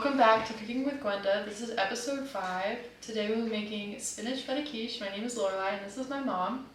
Welcome back to Cooking with Gwenda. This is episode 5. Today we'll be making spinach feta quiche. My name is Lorelei and this is my mom.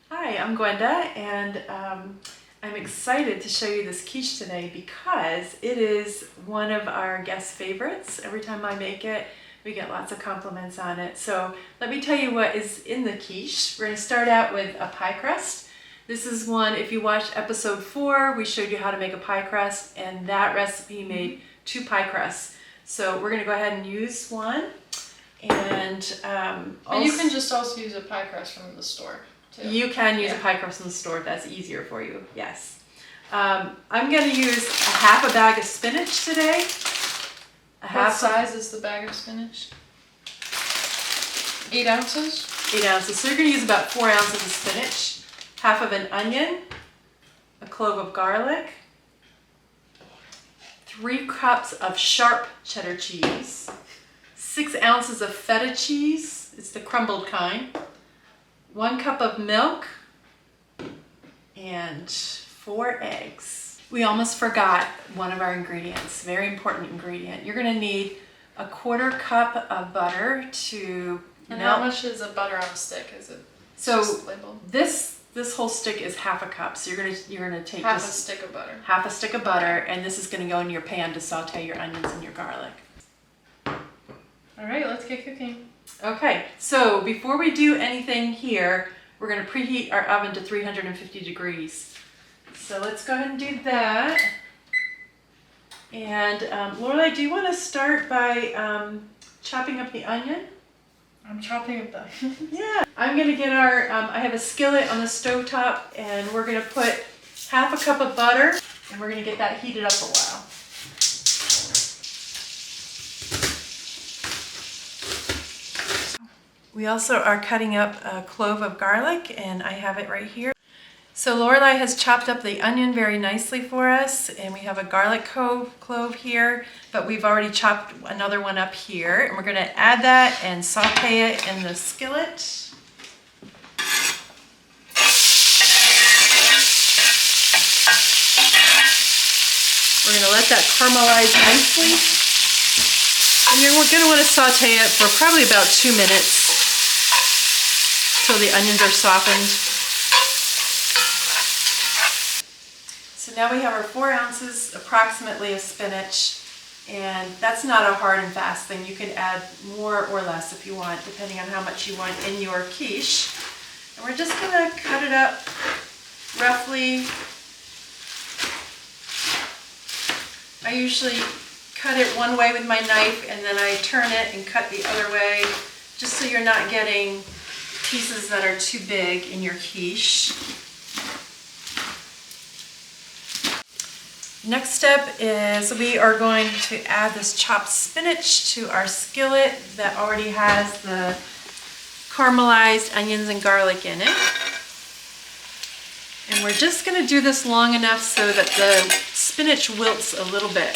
Hi, I'm Gwenda and I'm excited to show you this quiche today because it is one of our guest favorites. Every time I make it, we get lots of compliments on it. So let me tell you what is in the quiche. We're going to start out with a pie crust. This is one, if you watched episode 4, we showed you how to make a pie crust, and that recipe made 2 pie crusts. So we're going to go ahead and use one. And you can just also use a pie crust from the store too. You can use a pie crust from the store if that's easier for you, yes. I'm going to use a half a bag of spinach today. What size is the bag of spinach? 8 ounces? 8 ounces. So you're going to use about 4 ounces of spinach, half of an onion, a clove of garlic, 3 cups of sharp cheddar cheese, 6 ounces of feta cheese, it's the crumbled kind, 1 cup of milk, and 4 eggs. We almost forgot one of our ingredients, very important ingredient. You're going to need a 1/4 cup of butter to And how much is a butter on a stick? Is it just labeled? This whole stick is half a cup, so you're gonna take half a stick of butter. Half a stick of butter, and this is gonna go in your pan to saute your onions and your garlic. All right, let's get cooking. Okay, so before we do anything here, we're gonna preheat our oven to 350 degrees. So let's go ahead and do that. And Lorelei, do you want to start by chopping up the onion? I'm chopping up the onion. Yeah, I'm gonna get our, I have a skillet on the stovetop, and we're gonna put half a cup of butter, and we're gonna get that heated up a while. We also are cutting up a clove of garlic, and I have it right here. So Lorelei has chopped up the onion very nicely for us, and we have a garlic clove here, but we've already chopped another one up here, and we're going to add that and saute it in the skillet. We're going to let that caramelize nicely, and you're going to want to saute it for probably about 2 minutes till the onions are softened. So now we have our 4 ounces approximately of spinach, and that's not a hard and fast thing. You can add more or less if you want, depending on how much you want in your quiche. And we're just going to cut it up roughly. I usually cut it one way with my knife, and then I turn it and cut the other way, just so you're not getting pieces that are too big in your quiche. Next step is we are going to add this chopped spinach to our skillet that already has the caramelized onions and garlic in it. And we're just going to do this long enough so that the spinach wilts a little bit.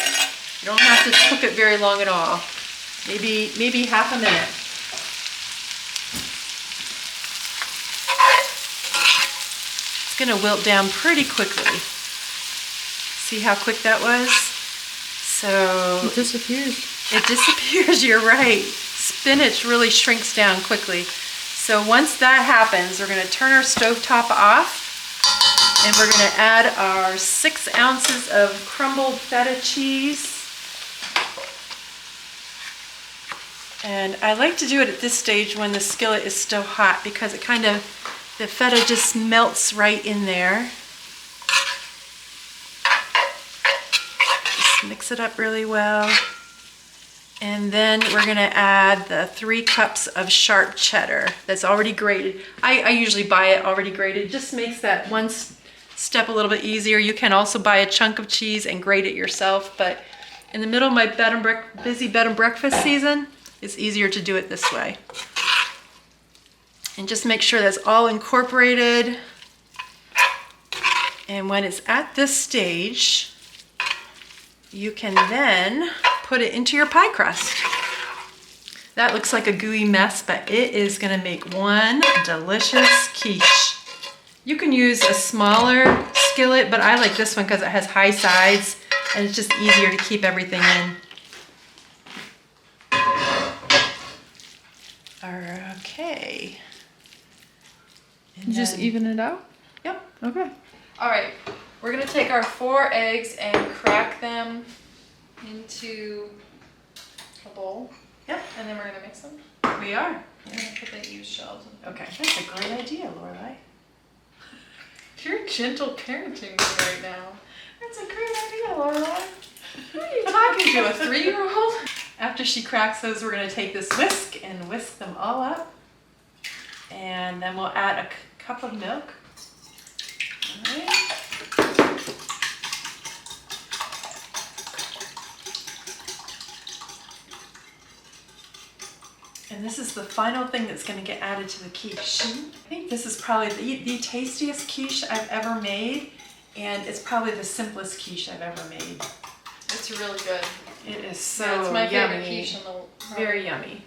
You don't have to cook it very long at all. Maybe half a minute. It's going to wilt down pretty quickly. See how quick that was? So it disappears. It disappears, you're right. Spinach really shrinks down quickly. So once that happens, we're going to turn our stovetop off, and we're going to add our 6 ounces of crumbled feta cheese. And I like to do it at this stage when the skillet is still hot, because it the feta just melts right in there. Mix it up really well, and then we're going to add the 3 cups of sharp cheddar that's already grated. I usually buy it already grated. It just makes that one step a little bit easier. You can also buy a chunk of cheese and grate it yourself, but in the middle of my busy bed and breakfast season, it's easier to do it this way. And just make sure that's all incorporated, and when it's at this stage, you can then put it into your pie crust. That looks like a gooey mess, but it is going to make one delicious quiche. You can use a smaller skillet, but I like this one because it has high sides and it's just easier to keep everything in. Just even it out? Yep. Okay. All right, we're gonna take our 4 eggs and crack them into a bowl. Yep. And then we're gonna mix them. We are. I'm gonna put the used shells in. Okay, that's a great idea, Lorelei. You're gentle parenting me right now. That's a great idea, Lorelei. Who are you talking to, a 3-year-old? After she cracks those, we're going to take this whisk and whisk them all up. And then we'll add a cup of milk. All right. And this is the final thing that's going to get added to the quiche. I think this is probably the tastiest quiche I've ever made, and it's probably the simplest quiche I've ever made. It's really good. It is so yeah, it's my favorite yummy. quiche in the world. Very yummy.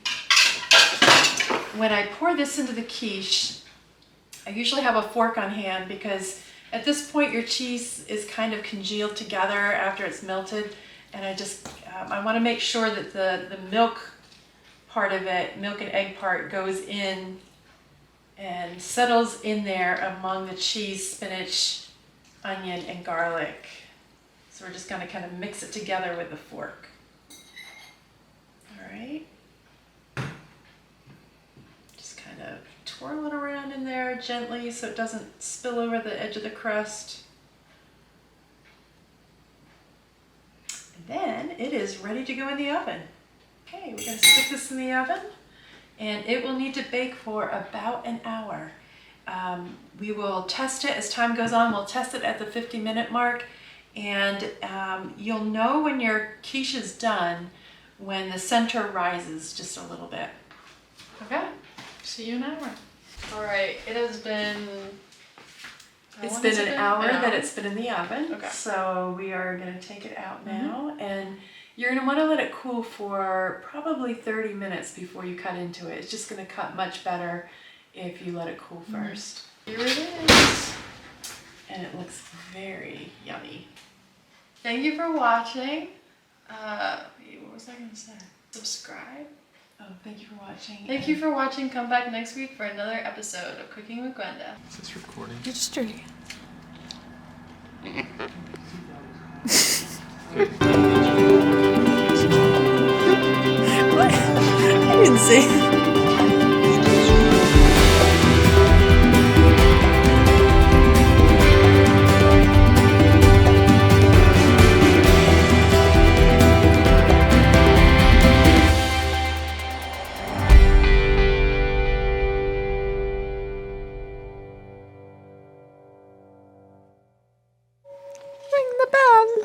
When I pour this into the quiche, I usually have a fork on hand because at this point your cheese is kind of congealed together after it's melted, and I want to make sure that the milk part of it, milk and egg part, goes in and settles in there among the cheese, spinach, onion, and garlic. So we're just going to kind of mix it together with the fork. All right. Just kind of twirl it around in there gently so it doesn't spill over the edge of the crust. And then it is ready to go in the oven. Okay, we're going to stick this in the oven, and it will need to bake for about an hour. We will test it as time goes on. We'll test it at the 50-minute mark, and you'll know when your quiche is done when the center rises just a little bit. Okay, see you in an hour. All right, it has been... It's been an hour that it's been in the oven, okay. So we are going to take it out now, and you're going to want to let it cool for probably 30 minutes before you cut into it. It's just going to cut much better if you let it cool first. Here it is. And it looks very yummy. Thank you for watching. What was I going to say? Subscribe. Oh, thank you for watching. Thank you for watching. Come back next week for another episode of Cooking with Gwenda. Is this recording? You're just dirty. What? I didn't say.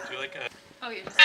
Do you like a... Oh, yes.